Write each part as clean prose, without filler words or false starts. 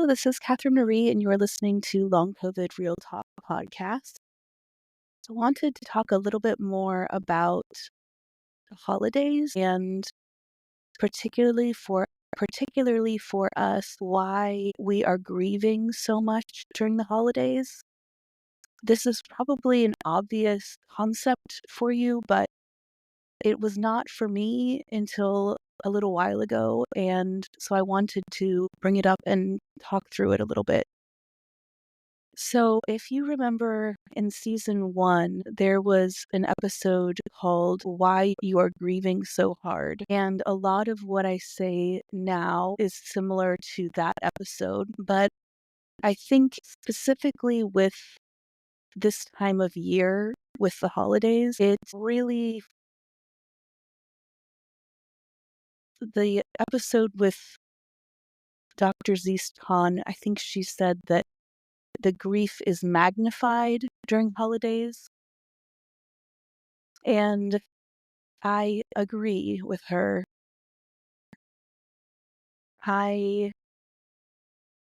this is Catherine Marie, and you're listening to Long COVID Real Talk podcast. I wanted to talk a little bit more about the holidays and particularly for us, why we are grieving so much during the holidays. This is probably an obvious concept for you, but it was not for me until a little while ago, and so I wanted to bring it up and talk through it a little bit. So, if you remember in season 1, there was an episode called Why You Are Grieving So Hard. And a lot of what I say now is similar to that episode. But I think specifically with this time of year, with the holidays, it's really the episode with Dr. Zeest Khan. I think she said that the grief is magnified during holidays. And I agree with her. I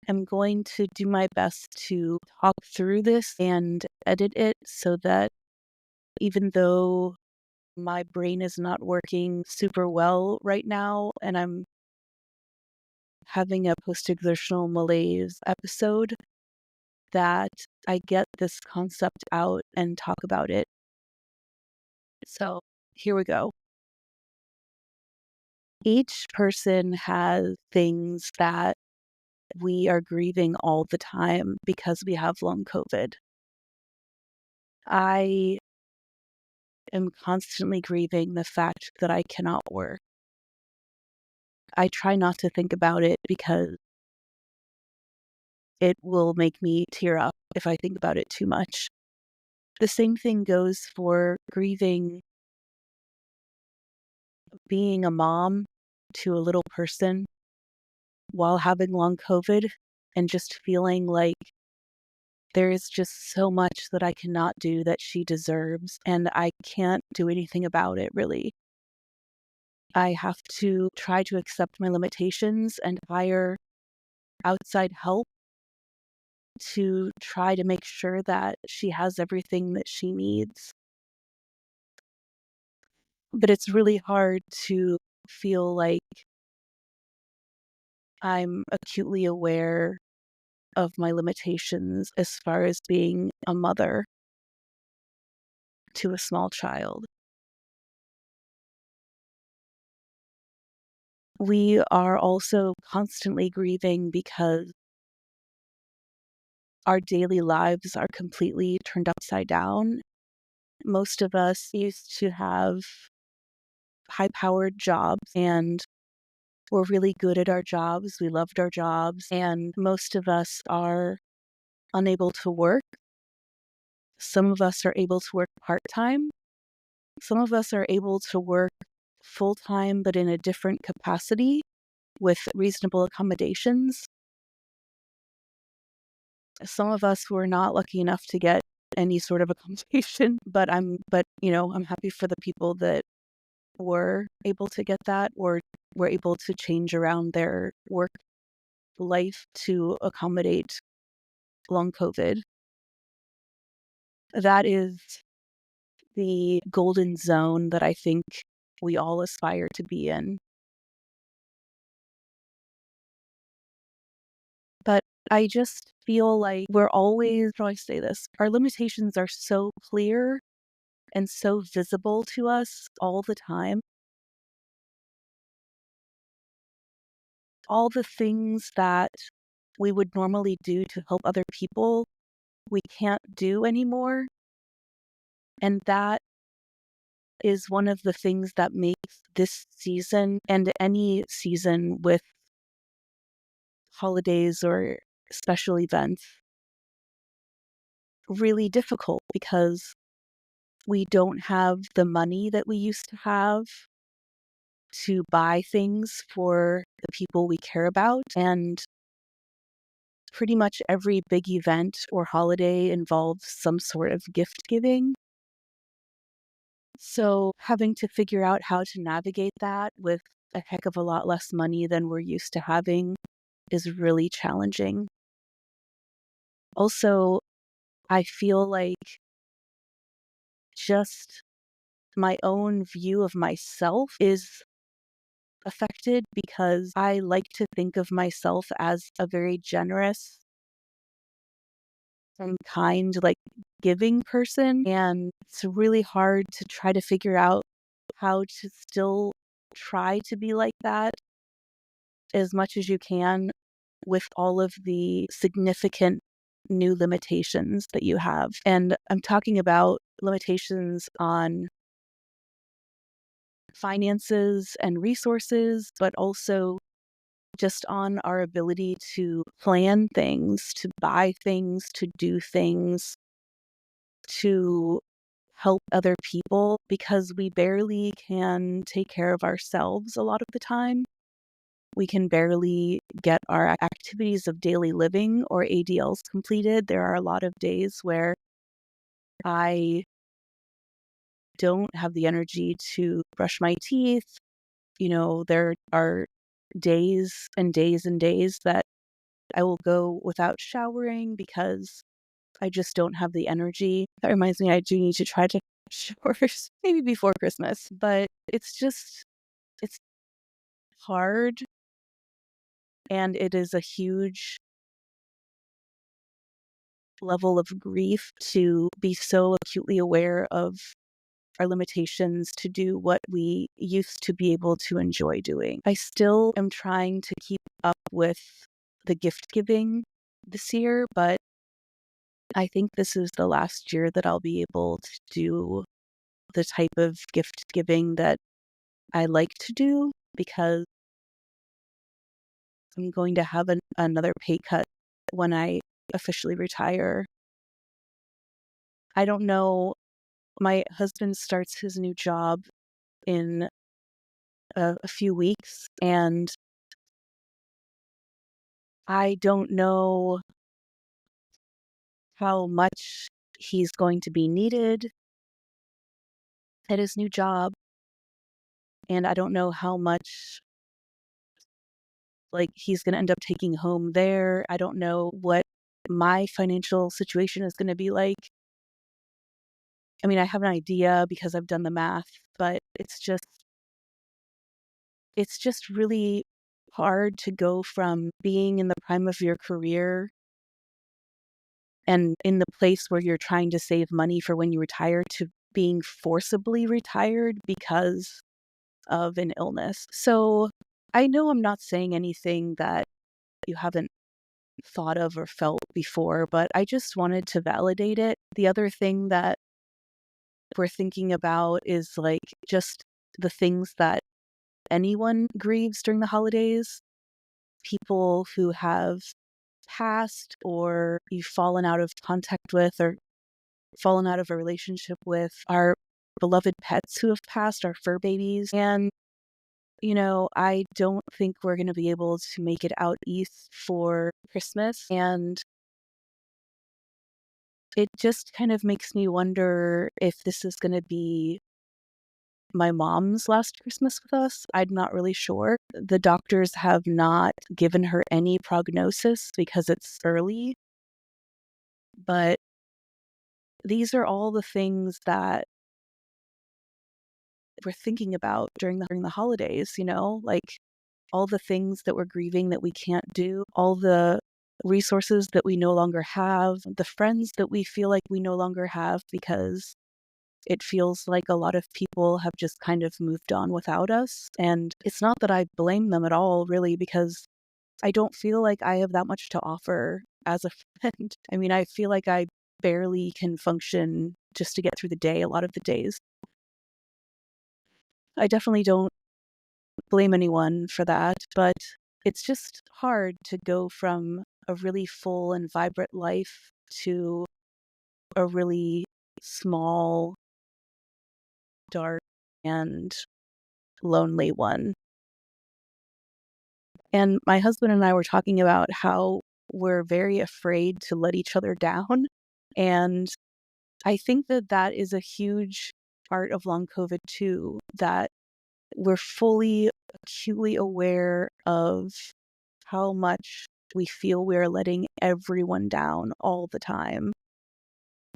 am going to do my best to talk through this and edit it so that even though my brain is not working super well right now and I'm having a post-exertional malaise episode, that I get this concept out and talk about it. So here we go. Each person has things that we are grieving all the time because we have long COVID. I am constantly grieving the fact that I cannot work. I try not to think about it because it will make me tear up if I think about it too much. The same thing goes for grieving being a mom to a little person while having long COVID and just feeling like there is just so much that I cannot do that she deserves, and I can't do anything about it, really. I have to try to accept my limitations and hire outside help to try to make sure that she has everything that she needs. But it's really hard to feel like I'm acutely aware of my limitations as far as being a mother to a small child. We are also constantly grieving because our daily lives are completely turned upside down. Most of us used to have high-powered jobs and were really good at our jobs. We loved our jobs, and most of us are unable to work. Some of us are able to work part-time. Some of us are able to work full-time, but in a different capacity with reasonable accommodations. Some of us were not lucky enough to get any sort of accommodation, but I'm happy for the people that were able to get that or were able to change around their work life to accommodate long COVID. That is the golden zone that I think we all aspire to be in. But I just feel like we're always, how do I say this? Our limitations are so clear and so visible to us all the time. All the things that we would normally do to help other people, we can't do anymore. And that is one of the things that makes this season and any season with holidays or special events really difficult because we don't have the money that we used to have to buy things for the people we care about. And pretty much every big event or holiday involves some sort of gift giving. So having to figure out how to navigate that with a heck of a lot less money than we're used to having is really challenging. Also, I feel like just my own view of myself is affected because I like to think of myself as a very generous and kind, like, giving person, and it's really hard to try to figure out how to still try to be like that as much as you can with all of the significant new limitations that you have. And I'm talking about limitations on finances and resources, but also just on our ability to plan things, to buy things, to do things, to help other people, because we barely can take care of ourselves a lot of the time. We can barely get our activities of daily living or ADLs completed. There are a lot of days where I don't have the energy to brush my teeth. There are days and days and days that I will go without showering because I just don't have the energy. That reminds me, I do need to try to showers maybe before Christmas, but it's hard, and it is a huge level of grief to be so acutely aware of our limitations to do what we used to be able to enjoy doing. I still am trying to keep up with the gift giving this year, but I think this is the last year that I'll be able to do the type of gift giving that I like to do, because I'm going to have another pay cut when I officially retire. I don't know. My husband starts his new job in a few weeks, and I don't know how much he's going to be needed at his new job, and I don't know how much, like, he's gonna end up taking home there. I don't know what my financial situation is gonna be like. I mean, I have an idea because I've done the math, but it's just really hard to go from being in the prime of your career and in the place where you're trying to save money for when you retire to being forcibly retired because of an illness. So I know I'm not saying anything that you haven't thought of or felt before, but I just wanted to validate it. The other thing that we're thinking about is, like, just the things that anyone grieves during the holidays. People who have passed, or you've fallen out of contact with, or fallen out of a relationship with, our beloved pets who have passed, our fur babies. And, I don't think we're going to be able to make it out east for Christmas. And it just kind of makes me wonder if this is going to be my mom's last Christmas with us. I'm not really sure. The doctors have not given her any prognosis because it's early, but these are all the things that we're thinking about during the holidays, like all the things that we're grieving that we can't do, all the resources that we no longer have, the friends that we feel like we no longer have because it feels like a lot of people have just kind of moved on without us. And it's not that I blame them at all, really, because I don't feel like I have that much to offer as a friend. I mean, I feel like I barely can function just to get through the day a lot of the days. I definitely don't blame anyone for that, but it's just hard to go from a really full and vibrant life to a really small, dark, and lonely one. And my husband and I were talking about how we're very afraid to let each other down. And I think that that is a huge part of long COVID too, that we're fully acutely aware of how much we feel we're letting everyone down all the time.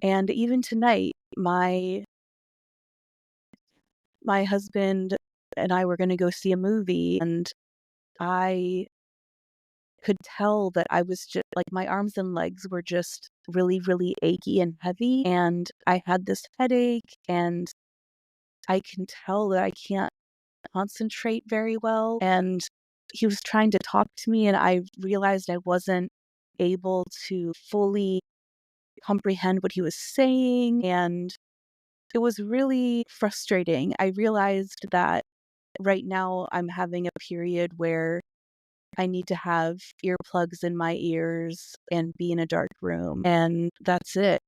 And even tonight, my husband and I were gonna go see a movie, and I could tell that I was just like, my arms and legs were just really, really achy and heavy, and I had this headache, and I can tell that I can't concentrate very well, and he was trying to talk to me, and I realized I wasn't able to fully comprehend what he was saying, and it was really frustrating. I realized that right now I'm having a period where I need to have earplugs in my ears and be in a dark room, and that's it,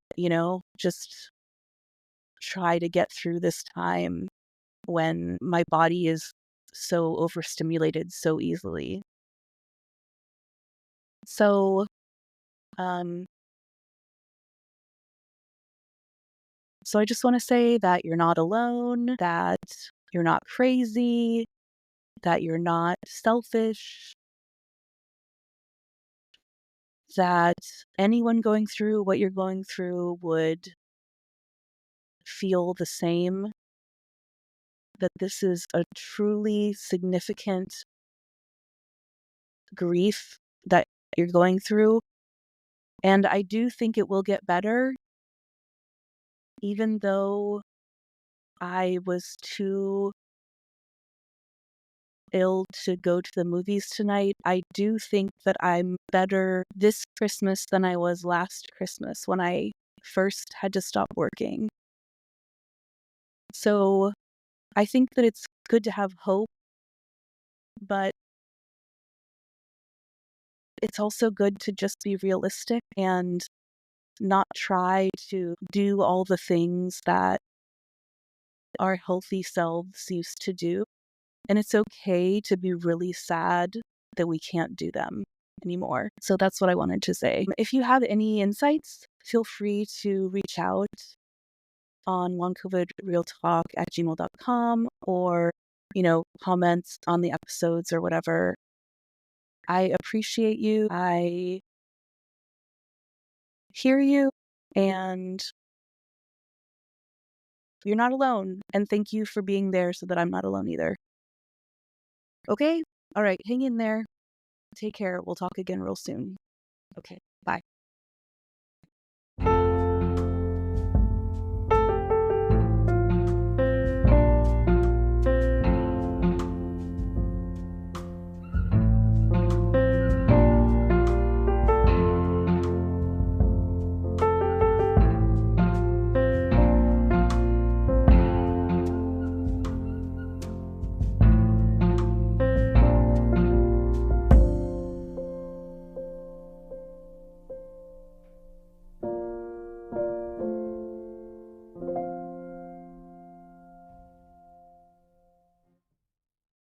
just try to get through this time when my body is so overstimulated so easily. So, um, so I just want to say that you're not alone, that you're not crazy, that you're not selfish, that anyone going through what you're going through would feel the same, that this is a truly significant grief that you're going through. And I do think it will get better, even though I was too ill to go to the movies tonight. I do think that I'm better this Christmas than I was last Christmas when I first had to stop working. So I think that it's good to have hope, but it's also good to just be realistic and not try to do all the things that our healthy selves used to do. And it's okay to be really sad that we can't do them anymore. So that's what I wanted to say. If you have any insights, feel free to reach out on longcovidrealtalk@gmail.com or, comments on the episodes or whatever. I appreciate you. I hear you, and you're not alone. And thank you for being there so that I'm not alone either. Okay? All right. Hang in there. Take care. We'll talk again real soon. Okay. Bye.